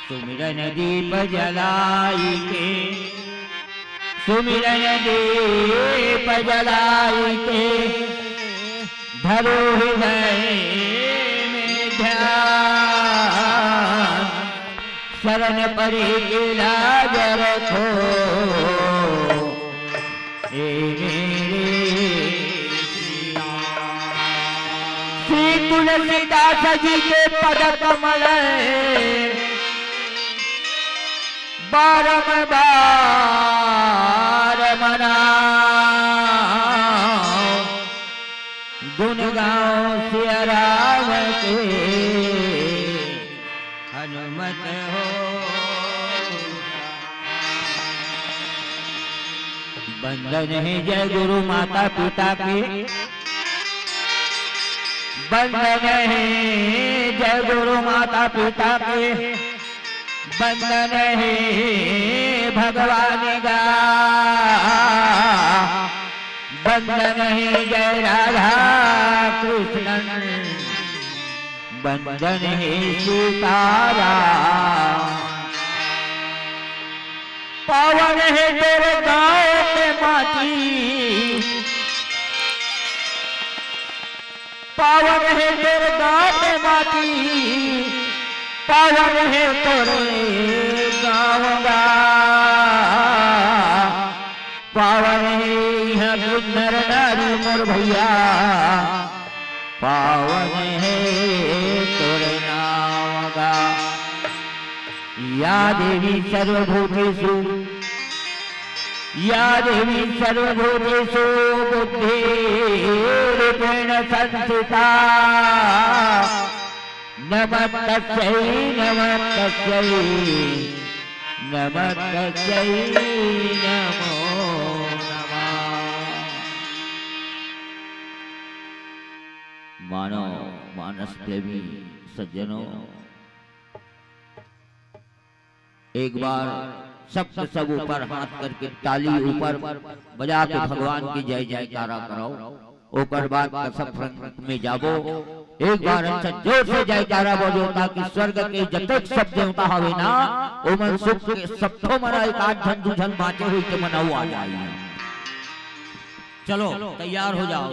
सुमिरन दीप जलाई के, सुमिरन दीप जलाई के, धरो हृदय में ध्यान, शरण परी की लाज रखो हे मेरे श्री तुलसीदास जी के पद कमल बारंबार मनाओ, गुण गाओ सिया राम के, हनुमत हो बंदन है जय गुरु माता पिता के, बंदन है जय गुरु माता पिता के, बंदन है भगवान का, बंदन है जय राधा कृष्ण, बंदन है सीताराम। पावन है तेरे गाँव के माटी, पावन है तेरे गाँव के माटी, पावन है तोरे गाँव का, पावन है यह नर नारी मोर भैया, पावन है तोरे नाम का। या देवी सर्वभूतेषु, या देवी सर्वभूतेषु बुद्धिरूपेण संस्थिता, नमस्तस्यै नमस्तस्यै नमस्तस्यै नमो नमः। मानो मानस प्रेमी सज्जनों, एक बार सब ऊपर हाथ करके ताली ऊपर बजा के भगवान की जय जयकारा कराओ। ओकर बाद कसम में जाबो, एक बार अच्छा जोर से जयकारा बोलो ताकि स्वर्ग के जतक सब देवता हवे ना ओमन सुख के सबथो मना एक आठ धन दुझन बाँचे हुई के मनाऊ आ जाए। चलो तैयार हो जाओ।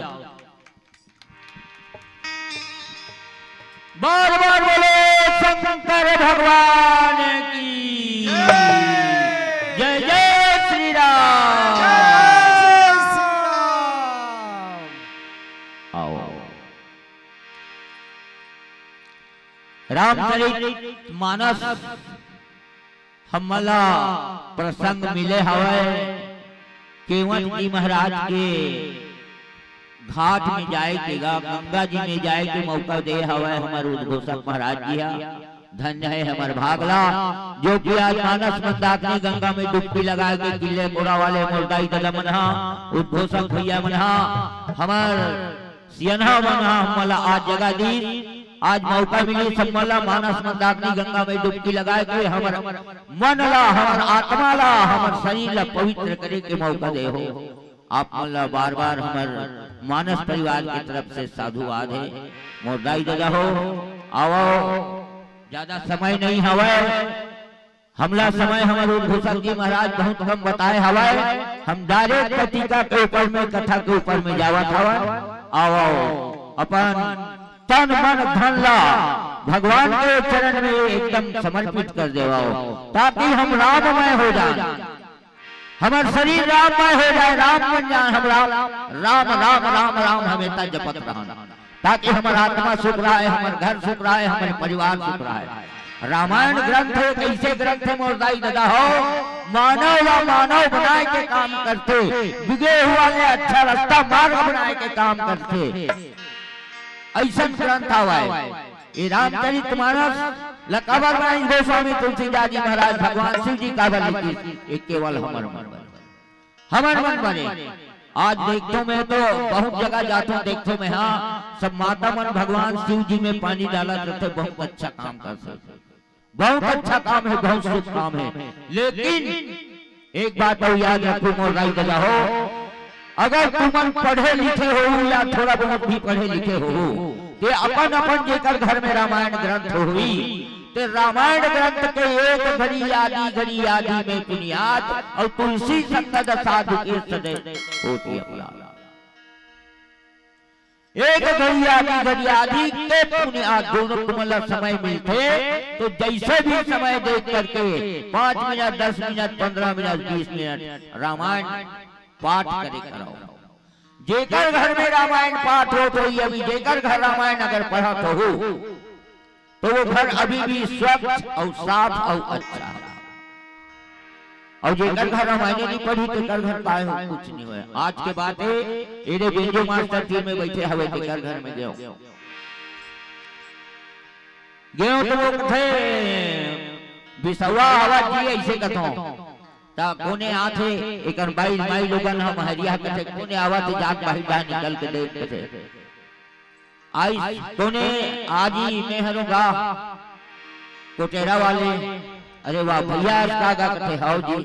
बार बार बोलो शंकर भगवान की जय जय श्री राम। आओ रामचरित मानस हमला प्रसंग मिले हवे केवट जी महाराज के घाट में जाए के गंगा जी में जाए के मौका दे हवे हमारे उद्घोषक महाराज जी। धन्य है हमारे भागला जो कि आज मानस मंदाकिनी गंगा में डुबकी लगा के किले कोरा वाले मुर्दाई दल मनहा उद्घोषक भैया मनहा हमार सियनहा मनहा हमला आज जगह दी। आज मौका मिली सम्मला मानस मंदाकिनी गंगा में डुबकी लगा के हमार मन ला हमार आत्मा ला हमार शरीर ला पवित्र करे के मौका दे हो। आप मला बार बार हमार मानस परिवार की तरफ से साधुवाद है। मुर्दाई दल हो आओ, ज्यादा समय नहीं हवे, हमला समय हमारे उद्घोषक जी महाराज बहुत कम बताए हवे। हम डायरेक्ट टीका के ऊपर में कथा के ऊपर में जावत हवे। आओ अपन तन मन धन ला भगवान के चरण में एकदम समर्पित कर देवाओ ताकि हम राममय हो जाए, हमार शरीर राममय हो जाए, राम बन जाए। हम राम राम राम राम राम हमेशा जपत रहना ताकि हमारा आत्मा सुख रहा है, हमारे घर सुख रहा है, हमारे परिवार सुख रहा है। रामायण ग्रंथ है कैसे ग्रंथ है मुर्दाई दादा हो, मानव व मानव बनाए के काम करते, बिगे हुआ ने अच्छा रास्ता मार्ग बनाए के काम करते, ऐसा ग्रंथ हुआ है। ये रामचरित मानस लकाबर गोस्वामी तुलसीदास जी महाराज भगवान शिव जी का बने केवल हमारे मन बने। आज देखते में तो बहुत जगह जाते हैं, देखते में हाँ सब माता मन भगवान शिव जी में पानी डाला करते, बहुत अच्छा काम करते, बहुत अच्छा काम है, बहुत शुभ काम है। लेकिन एक बात तो याद रखो मुर्दाई दादा हो, अगर तुम पढ़े लिखे हो या थोड़ा बहुत भी पढ़े लिखे हो ते अपन अपन जेकर घर में रामायण ग्रंथ हुई ते रामायण ग्रंथ के एक घड़ी आदि में पुनियाद और तुलसी संगत साधु के सदैव होती अपराध। एक घड़ी आदि के पुनियाद दोनों को मतलब समय मिलते तो जैसे भी समय देख करके 5 minute 10 minute 15 minute 20 minute Ramayan पाठ करे कराओ। जेकर घर में रामायण पाठ हो तो अभी जेकर घर रामायण अगर पढ़ा तो हो तो वो घर अभी भी स्वच्छ और साफ और अच्छा है। और जेकर घर रामायण नहीं पढ़ी तो कर घर पाए हो कुछ नहीं हुआ। आज के बाद एरे बेंजो मास्टर टीम में बैठे हवे ते कर घर में गयो तो वो कथे बिसवा आवाज जी ऐसे कथो ता कोने आथे एकर बाई माई लोगन हम हरिया कथे कोने आवाज जात बाहर जा निकल के देख कथे आई कोने आजी मेहरुगा कोटेरा वाले अरे वाह भैया का कथे हाउ जी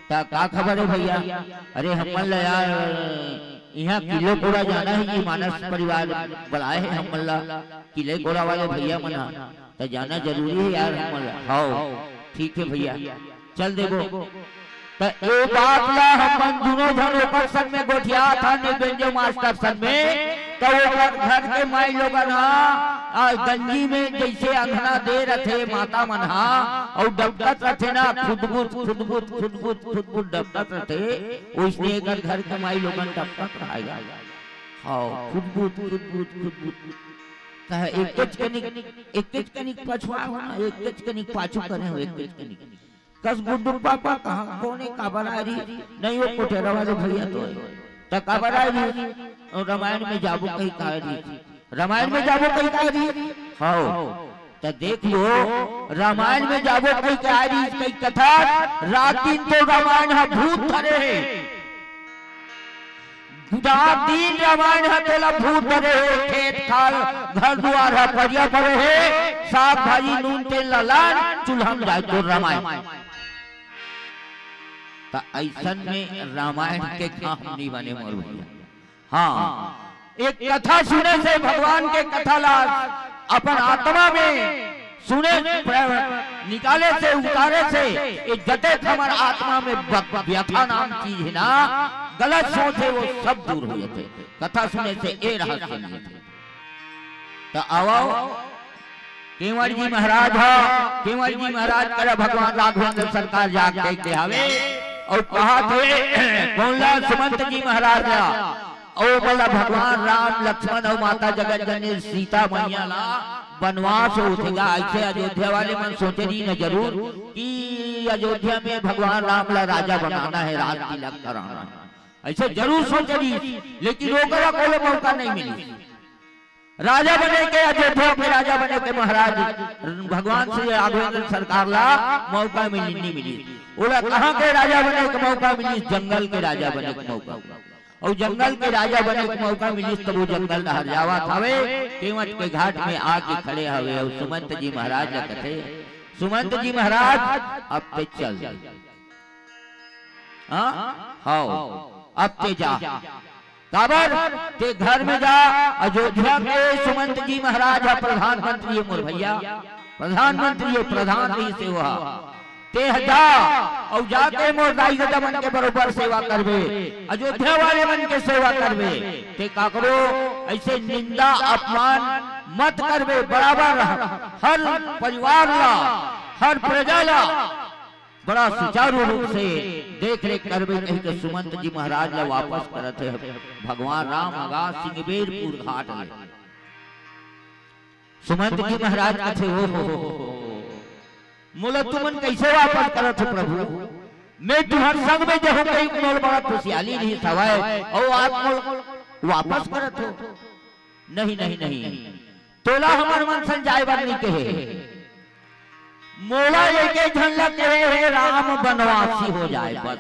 का खबर है भैया। अरे हम यार यहाँ किले कोड़ा जाना है जी मानस परिवार बुलाए हैं हम किले कोड़ा वाले भैया मना तो जाना जरूरी है यार। हम हाउ ठीक है भैया चल देबो तो ए बात ला हम दोनों जन ऊपर सन में गोठिया था ने बेंजो मास्टर सन में तो वो घर के माई लोग ना गंजी में जैसे अंगना दे रहे माता मनहा और डबकत रहे ना खुदबुत डबकत रहे उसने घर के माई लोगन डबकत रहेगा। हाँ खुदबुत एक कनिक पछुआ होना एक कनिक पाछू करे हो एक कनिक कस गुड्डू पापा कहां कोने काबर आ रही नहीं वो कोटेरा वाले भैया तो काबर आ रही और रामायण में जाबो कहीं का रही रामायण में जाबो कहीं का रही। हां तो देख लो रामायण में जाबो कहीं का रही कई कथा रात दिन तो रामायण है भूत धरे है रात दिन रामायण है तेला भूत धरे है खेत खाल घर द्वार है परिया पड़े है साग भाजी नून तेल लाल चूल्हा में जाए तो रामायण तो ऐसन में रामायण के काम नहीं बने मोर भैया। हाँ एक कथा सुने से भगवान के कथा ला अपन आत्मा में सुने निकाले से उतारे से एक जते हमार आत्मा में व्यथा नाम चीज है ना गलत सोच है वो सब दूर हो जाते कथा सुने से ए रहस्य नहीं तो आओ केवल जी महाराज हो केवल जी महाराज करे भगवान राघवेंद्र सरकार जाग देखते हवे और कहा थे कौनला सुमंत जी महाराज और बोला भगवान राम लक्ष्मण और माता जगत जननी सीता मैया ला वनवास उठेगा। ऐसे अयोध्या वाले मन सोचे नहीं न जरूर कि अयोध्या में भगवान राम ला राजा बनाना है राज तिलक कराना है ऐसे जरूर सोचे नहीं लेकिन ओकरा कोई मौका नहीं मिली राजा बने के अयोध्या के राजा बने के महाराज भगवान श्री राघवेंद्र सरकार ला मौका मिली नहीं मिली बोला कहाँ के राजा बने के मौका मिली जंगल के राजा बने के मौका और जंगल के राजा बने के मौका मिली तब वो जंगल हर जावा थावे केवट के घाट में आके खड़े हवे और सुमंत जी महाराज कथे सुमंत जी महाराज अब ते चल हाँ अब ते जा काबर ते घर में जा अयोध्या के सुमंत जी महाराज प्रधानमंत्री मोर भैया प्रधानमंत्री प्रधानमंत्री से हुआ ते जा और जाके मोर दाई दादा मन के बरोबर सेवा करबे अयोध्या वाले मन के सेवा करबे ते काकरो ऐसे निंदा अपमान मत करबे बराबर हर परिवार ला हर प्रजा ला बड़ा सुचारू रूप से देख रेख करबे कहीं के सुमंत जी महाराज ला वापस करत है भगवान राम आगा सिंहबेरपुर घाट में सुमंत जी महाराज कथे हो मोला तुमन कैसे वापस करत हो प्रभु मैं तुम्हारे संग में जहूं कहीं मोल बड़ा खुशहाली नहीं सवाए और आप मोल वापस करत हो नहीं नहीं नहीं तोला हमार मन संजाय बार नहीं कहे मोला लेके झलक कहे राम बनवासी हो जाए बस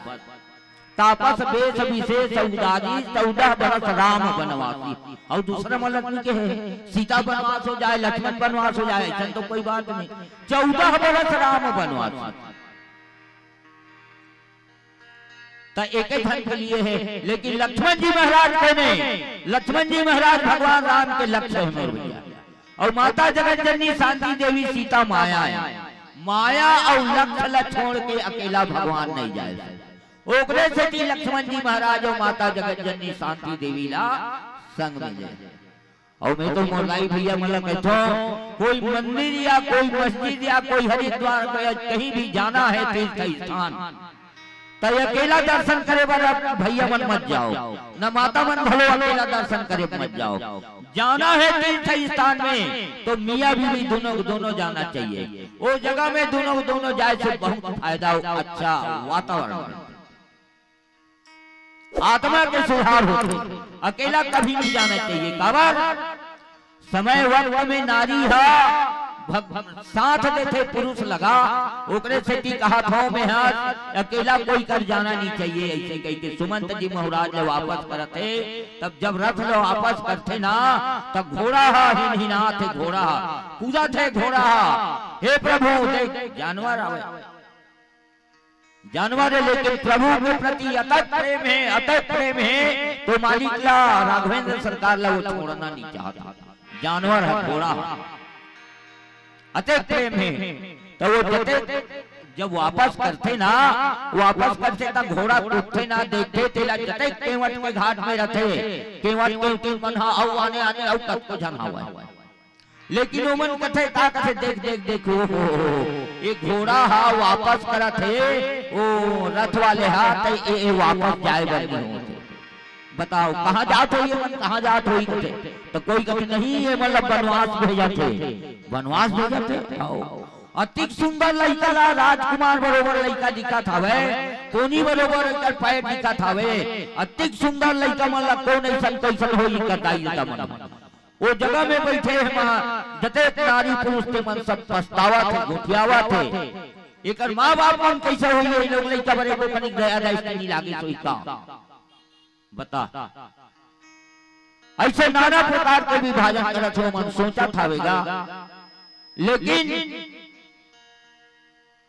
तापस बेस विशेष उदारी 14 बरस राम बनवासी और दूसरा मतलब नहीं के सीता बनवास हो जाए लक्ष्मण बनवास हो जाए ऐसा तो कोई बात नहीं 14 बरस राम बनवासी तो एक ही धन के लिए है लेकिन लक्ष्मण जी महाराज को नहीं लक्ष्मण जी महाराज भगवान राम के लक्ष्य है मेरे भैया और माता जगत जननी शांति देवी सीता माया है। माया और लक्ष्य ला छोड़ के अकेला भगवान नहीं जाए। ओकरे से थी लक्ष्मण जी महाराज और माता जगत जननी शांति देवी ला संग में जाए। और मैं तो मोरगाई भैया मतलब कहता हूँ कोई मंदिर या कोई मस्जिद या कोई हरिद्वार कहीं भी जाना है तीर्थ स्थान तो अकेला दर्शन करे वाला भैया मन मत जाओ, न माता मन भलो अकेला दर्शन करे मत जाओ। जाना है तीर्थ स्थान में तो मियाँ बीवी दोनों जाना चाहिए। वो जगह में दोनों जाए से बहुत फायदा, अच्छा वातावरण, आत्मा के सुधार होते। अकेला कभी नहीं जाना चाहिए। काबर समय वक्त में नारी है साथ देते पुरुष लगा ओकरे से हाथों में हाथ, अकेला कोई कर जाना नहीं चाहिए। ऐसे कह के सुमंत जी महाराज जब वापस करते तब जब रथ लो वापस करते ना तब घोड़ा हिना थे, घोड़ा पूजा थे, घोड़ा हे प्रभु देख जानवर आवे, जानवर है लेकिन प्रभु के प्रति अतत प्रेम है तो मालिक ला राघवेंद्र सरकार ला वो छोड़ना नहीं चाहता। जानवर है, घोड़ा अतत प्रेम है तो वो जते जब वापस करते ना वापस करते तब घोड़ा कूदते ना देखते तेला जते केवट के घाट में रहते केवट के मनहा औ आने औ तक को जन हुआ। लेकिन वो मन कथे का कथे देख देखो ये घोड़ा हा वापस करत है ओ रथ वाले हा तो ये वापस जाए बनी होते। बताओ कहाँ जात हो ये मन, कहाँ जात हो थे तो कोई कभी नहीं है मतलब वनवास भेजते, वनवास भेजते। अतिक सुंदर लड़का ला राजकुमार बरोबर लड़का दिखा थावे, कोनी बरोबर कर पैर दिखा थावे। अतिक सुंदर लड़का मतलब कौन ऐसा कैसन हो ये कटाई देता मन। वो जगह में बैठे हैं जते नारी पुरुष थे मन सब पछतावा थे, घुटियावा थे। एक माँ बाप मन कैसे हुई ये लोग लड़का बड़े को कनिक दया नहीं लागे सोई का बता। ऐसे नाना प्रकार के विभाजन करत हो मन सोचा थावेगा। लेकिन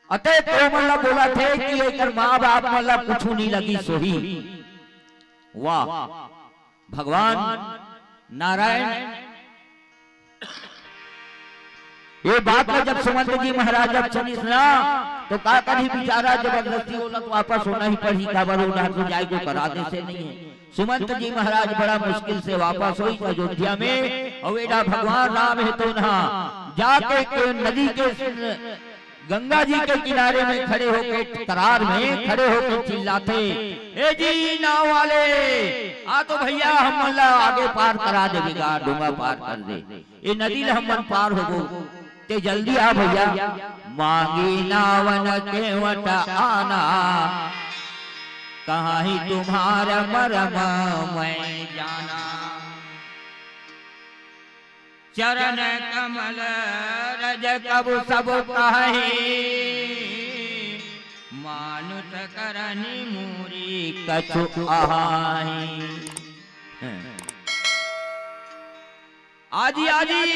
अतः तो मतलब बोला थे कि एक माँ बाप मतलब कुछ नहीं लगी सोही। वाह भगवान नारायण ये बात में जब सुमंत जी महाराज जब सुनी सुना तो का कभी बेचारा जबरदस्ती बोला तो वापस होना ही पड़ी। काबर उधर तो जाए को करा दे से नहीं है। सुमंत जी महाराज बड़ा मुश्किल से वापस हुई अयोध्या में और एडा भगवान राम है तो ना जाके नदी के गंगा जी के किनारे में खड़े होके करार में खड़े होके चिल्लाते ए जी नाव वाले आ तो भैया हम आगे पार करा देगा, डूंगा पार कर दे, ये नदी हम पार हो ते जल्दी आ भैया। मांगी नावन के वट आना कहाँ ही तुम्हारा मरम मैं जाना। चरण कमल रज कब सब कहे मानुष करनी मूरी कछु आही। आजी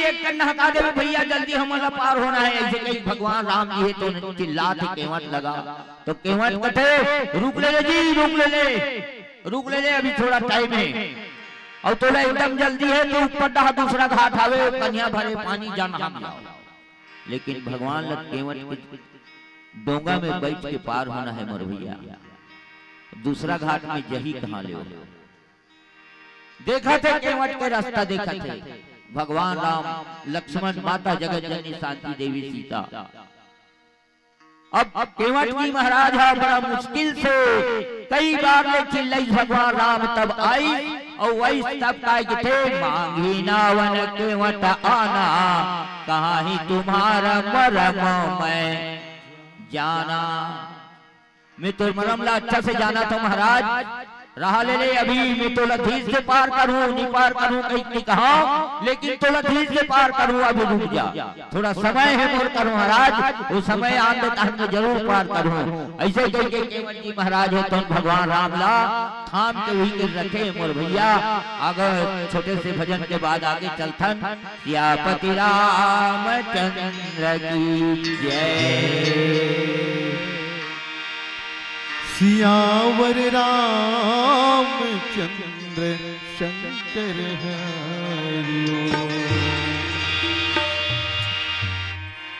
एक कन्ना हका दे भैया जल्दी हमारा पार होना है। ऐसे कहीं भगवान राम जी है तो चिल्लाते केवट लगा तो केवट कथे रुक ले जी रुक ले अभी थोड़ा टाइम है और थोड़ा एकदम जल्दी है तो ऊपर दूसरा घाट आवे कन्या भरे पानी जाना हम जाओ। लेकिन भगवान लग केवट के डोंगा में बैठ के पार होना है मोर भैया। दूसरा घाट में यही कहाँ ले देखा थे केवट के रास्ता देखा थे भगवान राम लक्ष्मण माता जगत जननी शांति देवी सीता। अब केवट जी महाराज है बड़ा मुश्किल से कई बार ले चिल्लाई भगवान राम तब आई और वही तब का थे मांगी नावन केवट आना कहाँ ही तुम्हारा मरम मैं जाना। मैं तो मरम ला अच्छा से जाना था महाराज रहा ले अभी मैं तो लधीर से पार करूं नहीं पार करूं कहीं कहा लेकिन तो लधीर से पार करूं अभी रुक जा थोड़ा समय है मोर करूं महाराज वो समय आते तक मैं जरूर पार करूं। ऐसे कह के केवट जी महाराज है तो भगवान राम ला थाम के वही के रखे मोर भैया। अगर छोटे से भजन के बाद आगे चलथन सियापति रामचंद्र की जय। सियावर रामचंद्र शंकर हरिओ।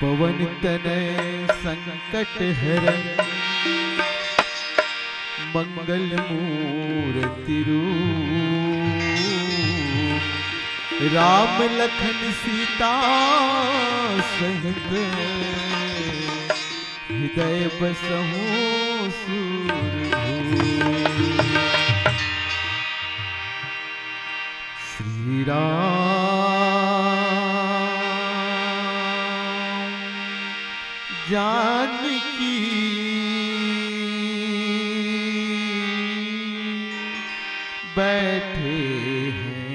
पवन तनय संकट हरण मंगल मूर्ति रूप राम लखन सीता सहित हृदय बसहु सूरभूप। श्री राम जानकी बैठे हैं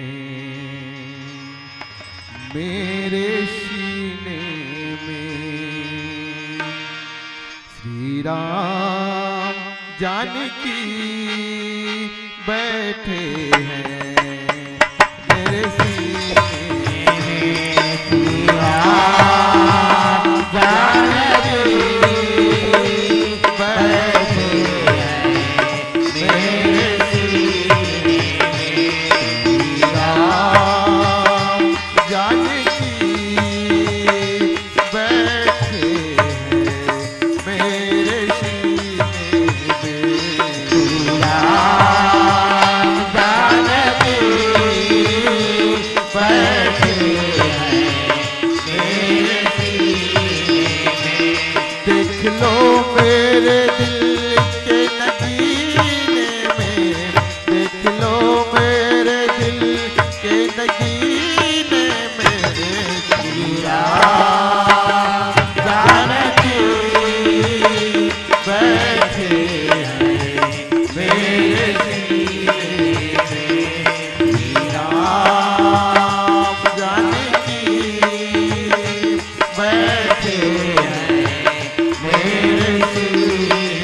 मेरे सीने में। श्री राम जानकी बैठे हैं मेरे सीने में। श्री राम जानकी बैठे हैं मेरे सीने में। श्री राम जानकी बैठे हैं मेरे सीने में। श्री राम जानकी बैठे हैं मेरे सीने में। देख लो मेरे दिल के नगीने में, देख लो मेरे दिल के नगीने में। श्री राम जानकी बैठे हैं मेरे सीने में। श्री राम जानकी बैठे हैं मेरे सीने में।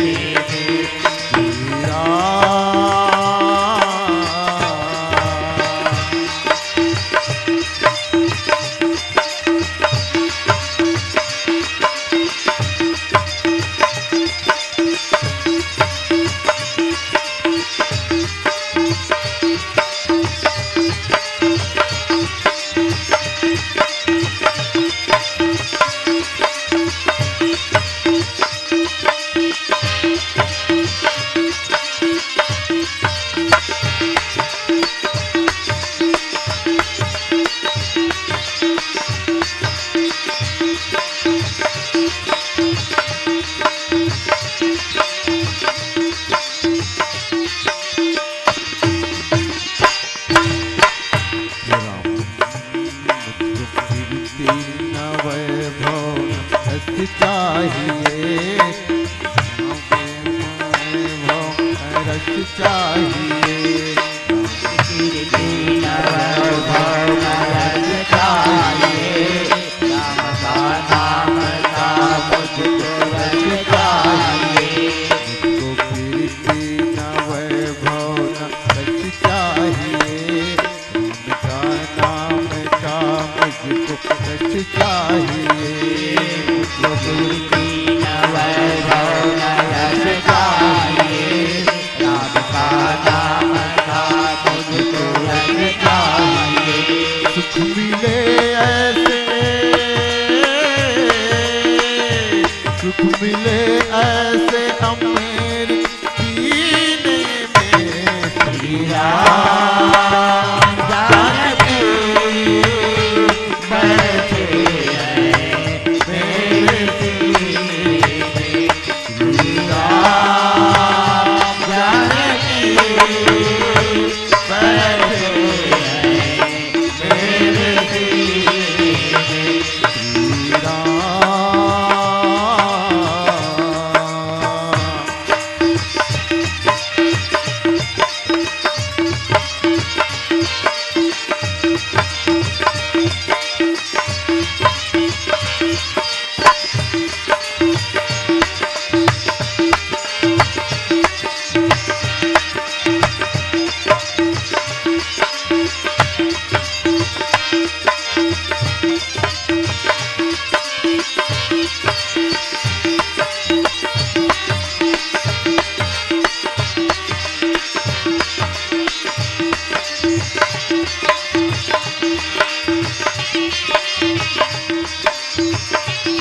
श्री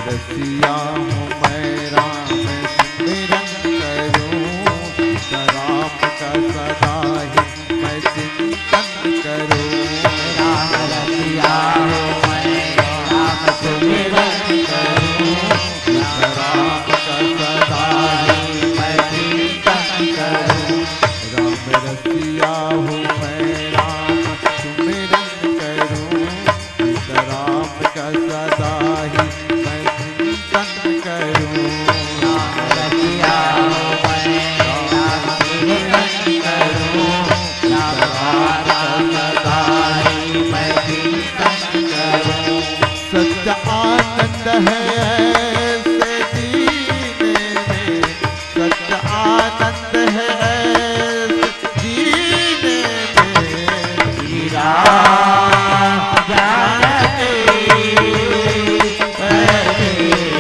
रसिया हूँ मैं राम सिमरन करूँ, सीताराम का सदा ही मैं चिंतन करूँ। राम रसिया हूँ मैं राम सिमरन करूँ, सीताराम का सदा ही मैं चिंतन करूँ। राम रसिया हूँ मैं राम सुमिरन करूँ, सीताराम का सदा ही मैं चिंतन करूँ। राम रसिया हूँ मैं राम सिमरन करूँ, राम का सदा ही मैं चिंतन करूँ। सच्चा आनंद है ऐसे जीने में, सच्चा आनंद है ऐसे जीने में। श्री राम जानकी बैठे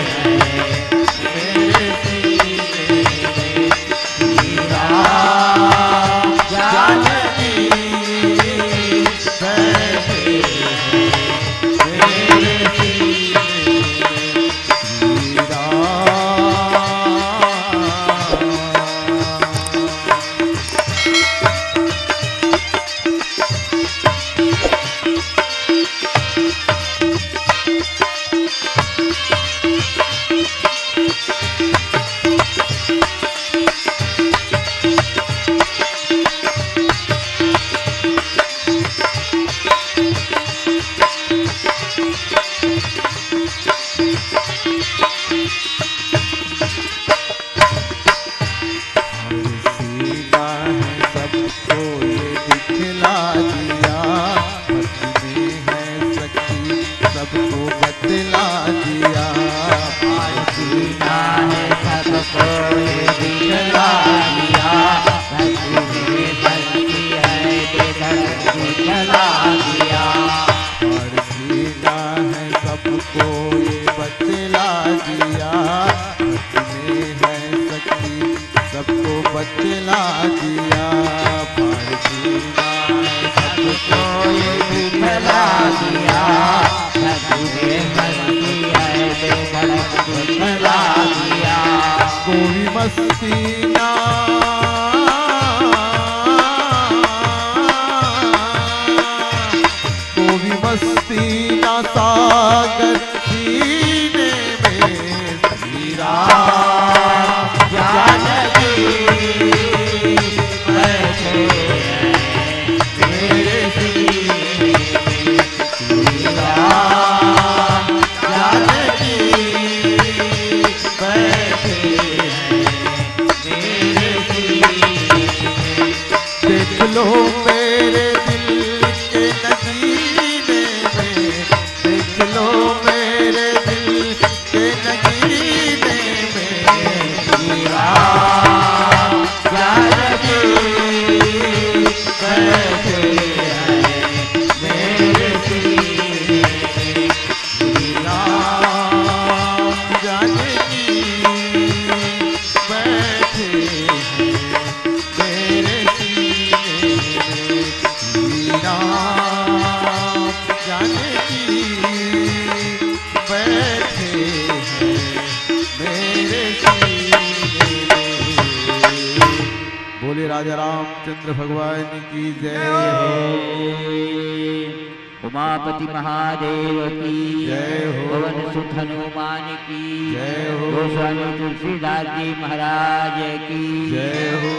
हैं मेरे सीने में। श्री राम जानकी बैठे हैं मेरे सीने में। श्री राम। सीधा है सबको ये दिखला दिया, भक्ति में है सच्ची सबको बतला दिया। सीना है सबको ये दिखला दिया, भक्ति में भक्ति है बेधड़क दिखला दिया। और सीधा है सबको ये बतला दिया, भक्ति में है सच्ची सबको बतला दिया। सीधा है सबको ये दिखला दिया, भक्ति में भक्ति है बेधड़क दिखला दिया। कोई मस्ती ना कोई मस्ती ना सागर सीने में। श्री राम जानकी बैठे हैं मेरे सीने में। श्री राम जानकी बैठे हैं मेरे सीने में। देख लो मेरे दिल के नगीने में, देख लो मेरे दिल के नगीने में। श्री राम जानकी बैठे हैं मेरे सीने में। श्री राम जानकी बैठे हैं मेरे सीने में। श्री राम जानकी बैठे हैं मेरे सीने में। बोले राजा रामचंद्र भगवान की जय हो। उमापति महादेव की जय हो। पवन सुत हनुमान की जय हो। गोस्वामी तुलसीदास जी महाराज की जय हो।